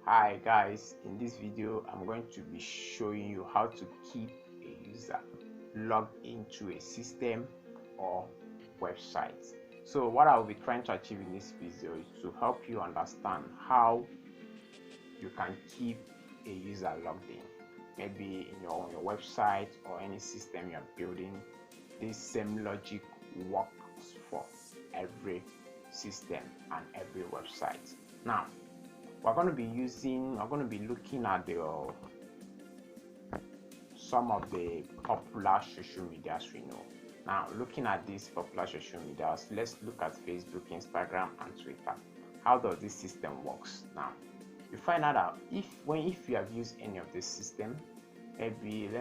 Hi guys, in this video I'm going to be showing you how to keep a user logged into a system or website. So what I will be trying to achieve in this video is to help you understand how you can keep a user logged in, maybe on your website or any system you're building. This same logic works for every system and every website. Now we're going to be looking at some of the popular social medias we know. Now, looking at these popular social medias, let's look at Facebook, Instagram, and Twitter. How does this system works? Now, you find out if you have used any of this system, maybe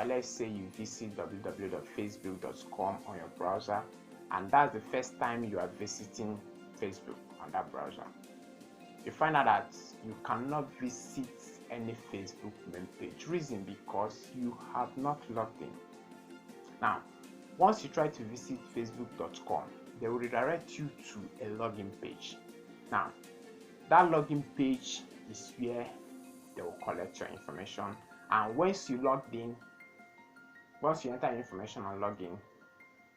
let's say you visit www.facebook.com on your browser, and that's the first time you are visiting Facebook on that browser. You find out that you cannot visit any Facebook main page. Reason because you have not logged in. Now, once you try to visit facebook.com, they will redirect you to a login page. Now, that login page is where they will collect your information, and once you enter information and log in,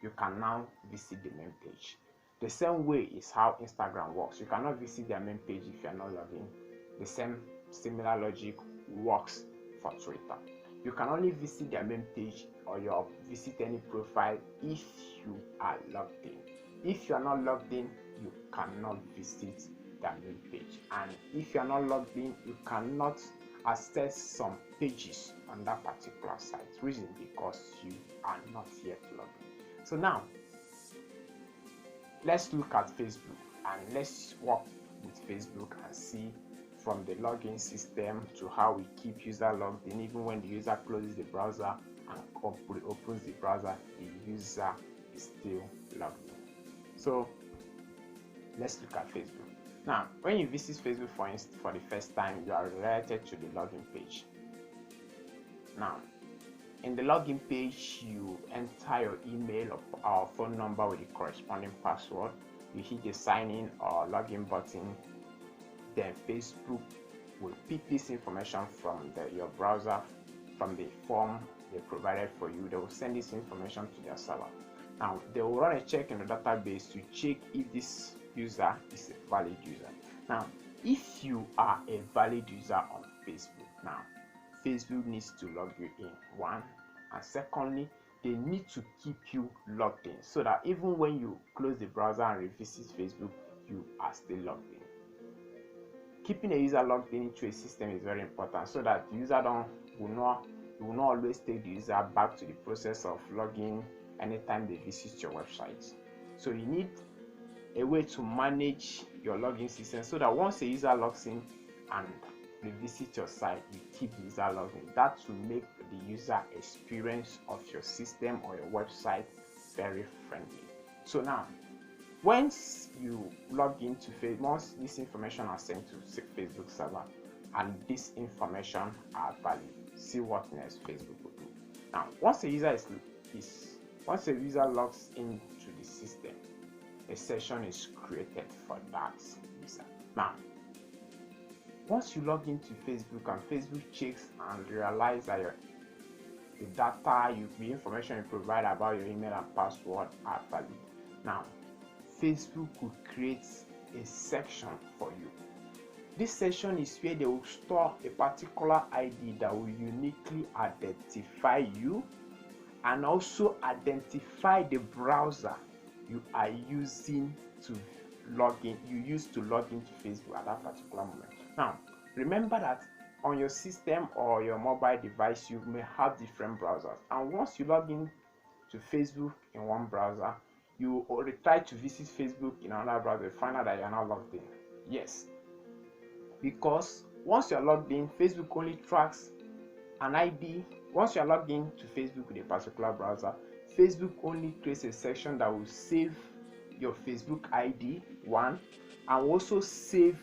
you can now visit the main page. The same way is how Instagram works. You cannot visit their main page if you are not logged in. The similar logic works for Twitter. You can only visit their main page or visit any profile if you are logged in. If you are not logged in, you cannot visit their main page. And if you are not logged in, you cannot access some pages on that particular site. Reason because you are not yet logged in. So now, let's look at Facebook and let's work with Facebook and see from the login system to how we keep user logged in. Even when the user closes the browser and opens the browser, the user is still logged in. So let's look at Facebook. Now, when you visit Facebook for the first time, you are redirected to the login page. Now, in the login page, you enter your email or phone number with the corresponding password. You hit the sign in or login button. Then Facebook will pick this information from your browser, from the form they provided for you. They will send this information to their server. Now, they will run a check in the database to check if this user is a valid user. Now, if you are a valid user on Facebook, now Facebook needs to log you in, one, and secondly, they need to keep you logged in so that even when you close the browser and revisit Facebook, you are still logged in. Keeping a user logged into a system is very important so that the user will not always take the user back to the process of logging anytime they visit your website. So you need a way to manage your login system so that once a user logs in and revisit your site, you keep the user logged in. That will make the user experience of your system or your website very friendly. So now, once you log into Facebook, once this information are sent to Facebook server and this information are valid, see what next Facebook will do. Now, once a user logs into the system, a session is created for that user. Now, once you log into Facebook and Facebook checks and realize that the information you provide about your email and password are valid, now Facebook will create a section for you. This section is where they will store a particular ID that will uniquely identify you and also identify the browser you are using to log in. You used to log into Facebook at that particular moment. Now, remember that on your system or your mobile device, you may have different browsers, and once you log in to Facebook in one browser, you already try to visit Facebook in another browser, find out that you are not logged in. Yes, because once you are logged in, Facebook only tracks an ID. Once you are logged in to Facebook with a particular browser, Facebook only creates a section that will save your Facebook ID, one, and also save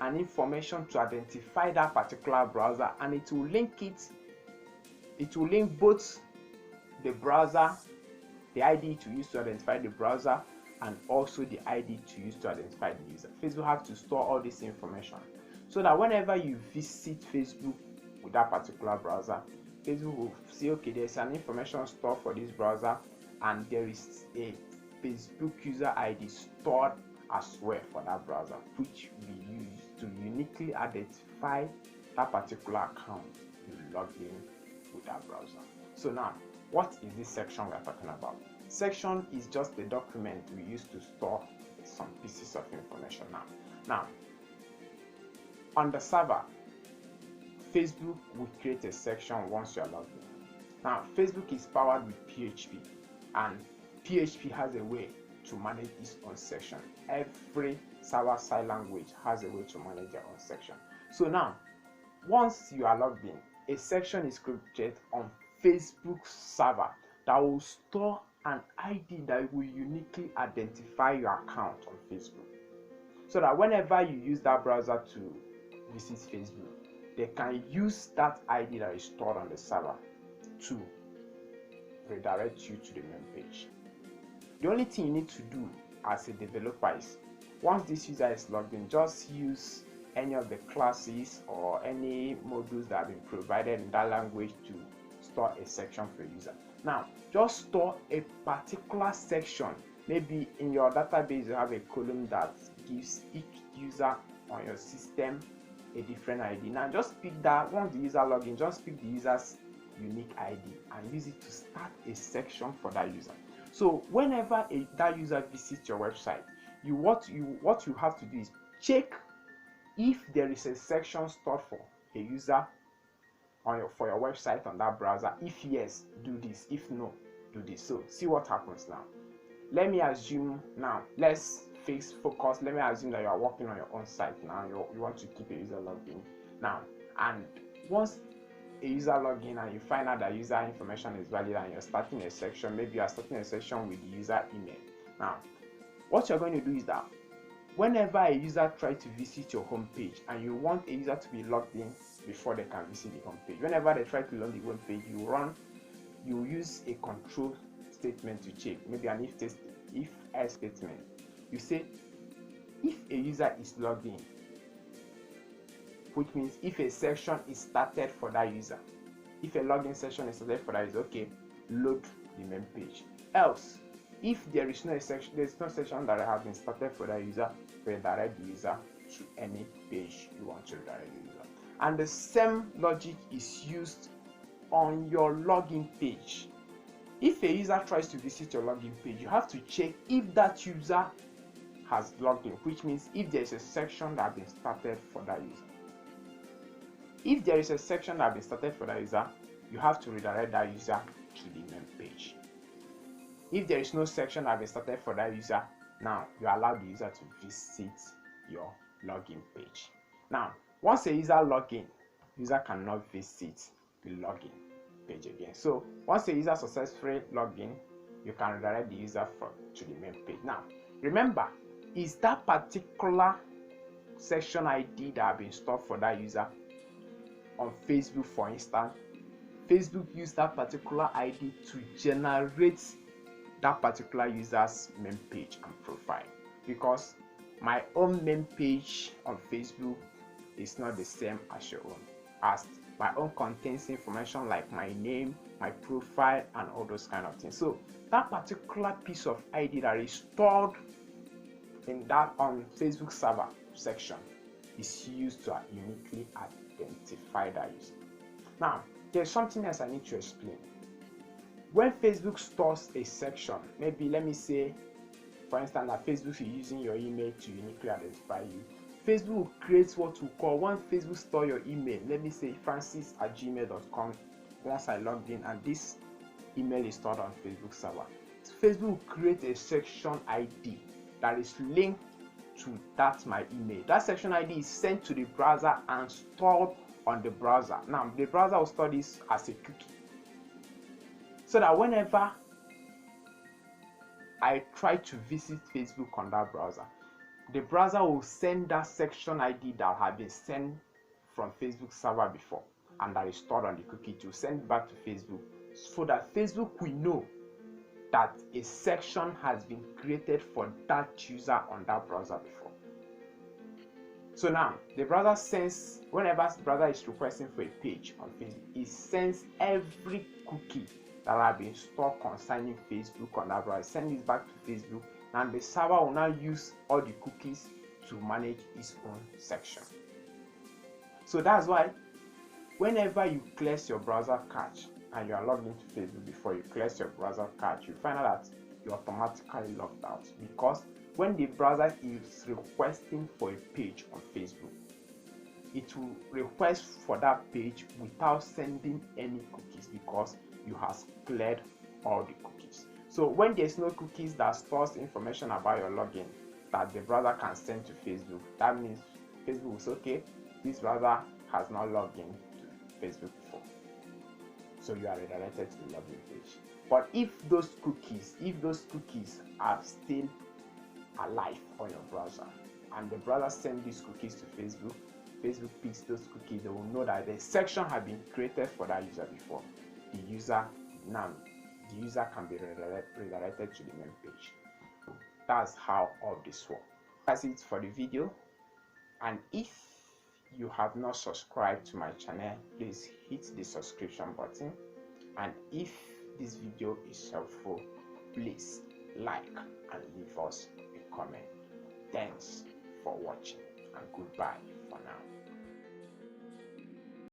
an information to identify that particular browser, and it will link both the browser, the ID to use to identify the browser, and also the ID to use to identify the user. Facebook has to store all this information. so that whenever you visit Facebook with that particular browser, Facebook will say, okay, there's an information stored for this browser, and there is a Facebook user ID stored as well for that browser, which we use to uniquely identify that particular account you logged in with that browser. So now, what is this section we are talking about? Section is just the document we use to store some pieces of information. Now, on the server, Facebook will create a section once you are logged in. Now, Facebook is powered with PHP, and PHP has a way to manage its own section. Every server-side language has a way to manage their own section. So now, once you are logged in, a section is created on Facebook server that will store an ID that will uniquely identify your account on Facebook, so that whenever you use that browser to visit Facebook, they can use that ID that is stored on the server to redirect you to the main page. The only thing you need to do as a developer is, once this user is logged in, just use any of the classes or any modules that have been provided in that language to store a section for a user. Now, just store a particular section. Maybe in your database you have a column that gives each user on your system a different ID. Now just pick that. Once the user log in, just pick the user's unique ID and use it to start a section for that user. So whenever that user visits your website, what you have to do is check if there is a section stored for a user for your website on that browser. If yes, do this. If no, do this. So see what happens now. Let me assume now, let's focus. Let me assume that you are working on your own site now. You want to keep a user logged in now, and once a user log in and you find out that user information is valid and you're starting a section, maybe you are starting a section with the user email. Now, what you're going to do is that whenever a user tries to visit your home page and you want a user to be logged in before they can visit the home page, whenever they try to load the home page, you use a control statement to check, maybe an if else statement. You say if a user is logged in, which means if a section is started for that user, if a login session is started for that user, okay, load the main page. Else, if there is no section that has been started for that user, redirect the user to any page you want to redirect the user. And the same logic is used on your login page. If a user tries to visit your login page, you have to check if that user has logged in, which means if there is a section that has been started for that user. If there is a section that has been started for that user, you have to redirect that user to the main page. If there is no section that has been started for that user, now you allow the user to visit your login page. Now, once a user log in, user cannot visit the login page again. So once a user successfully log in, you can redirect the user to the main page. Now, remember, is that particular section ID that has been stored for that user on Facebook, for instance? Facebook used that particular ID to generate that particular user's main page and profile, because my own main page on Facebook is not the same as your own, as my own contains information like my name, my profile, and all those kind of things. So that particular piece of ID that is stored in that on Facebook server section is used to uniquely identify that user. Now, there's something else I need to explain. When Facebook stores a section, maybe let me say, for instance, that Facebook is using your email to uniquely identify you. Facebook will create what we call, when Facebook store your email, let me say francis@gmail.com, once I logged in and this email is stored on Facebook server, Facebook will create a section ID that is linked to that my email. That section ID is sent to the browser and stored on the browser. Now the browser will store this as a cookie, so that whenever I try to visit Facebook on that browser, the browser will send that section ID that had been sent from Facebook server before and that is stored on the cookie to send it back to Facebook, so that Facebook will know that a section has been created for that user on that browser before. So now the browser sends, whenever the browser is requesting for a page on Facebook, it sends every cookie that have been stored concerning Facebook on that browser, send it back to Facebook, and the server will now use all the cookies to manage its own section. So that's why whenever you cleanse your browser cache and you are logged into Facebook, before you cleanse your browser cache, you find out that you're automatically logged out, because when the browser is requesting for a page on Facebook, it will request for that page without sending any cookies, because you have cleared all the cookies. So when there's no cookies that stores information about your login that the browser can send to Facebook, that means Facebook will say, okay, this browser has not logged in to Facebook before, so you are redirected to the login page. But if those cookies are still alive on your browser and the browser sends these cookies to Facebook, Facebook picks those cookies, they will know that the section had been created for that user before. The user can be redirected to the main page. That's how all this works. That's it for the video, and if you have not subscribed to my channel, please hit the subscription button, and if this video is helpful, please like and leave us a comment. Thanks for watching, and goodbye for now.